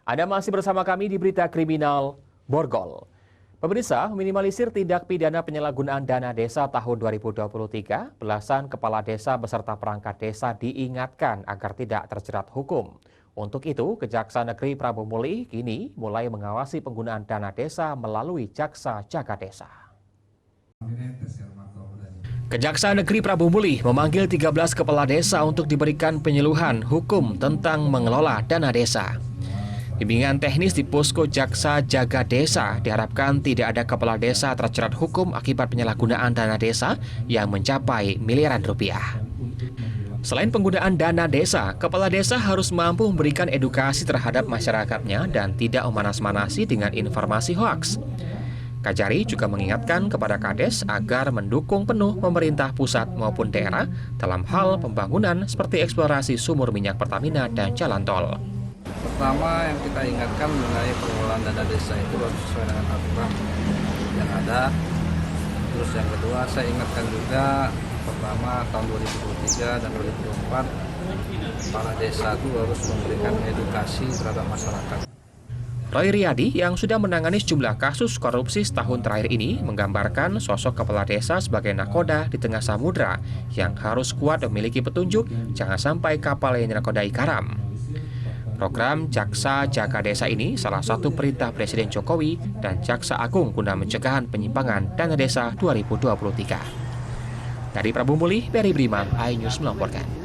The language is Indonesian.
Anda masih bersama kami di Berita Kriminal Borgol. Pemirsa, minimalisir tindak pidana penyalahgunaan dana desa tahun 2023, belasan kepala desa beserta perangkat desa diingatkan agar tidak terjerat hukum. Untuk itu, Kejaksaan Negeri Prabu Muli kini mulai mengawasi penggunaan dana desa melalui Jaksa Jaga Desa. Kejaksaan Negeri Prabu Muli memanggil 13 kepala desa untuk diberikan penyuluhan hukum tentang mengelola dana desa. Bimbingan teknis di Posko Jaksa Jaga Desa diharapkan tidak ada kepala desa terjerat hukum akibat penyalahgunaan dana desa yang mencapai miliaran rupiah. Selain penggunaan dana desa, kepala desa harus mampu memberikan edukasi terhadap masyarakatnya dan tidak memanas-manasi dengan informasi hoaks. Kajari juga mengingatkan kepada Kades agar mendukung penuh pemerintah pusat maupun daerah dalam hal pembangunan seperti eksplorasi sumur minyak Pertamina dan jalan tol. Pertama yang kita ingatkan mengenai pengelolaan dana desa itu harus sesuai dengan aturan yang ada. Terus yang kedua saya ingatkan juga, pertama tahun 2023 dan 2024 para desa itu harus memberikan edukasi terhadap masyarakat. Roy Riyadi yang sudah menangani sejumlah kasus korupsi setahun terakhir ini menggambarkan sosok kepala desa sebagai nakoda di tengah samudra yang harus kuat memiliki petunjuk jangan sampai kapal yang dinakodai karam. Program Jaksa Jaga Desa ini salah satu perintah Presiden Jokowi dan Jaksa Agung guna pencegahan penyimpangan dana desa 2023. Dari Prabu Muli, Peri Brima, iNews melaporkan.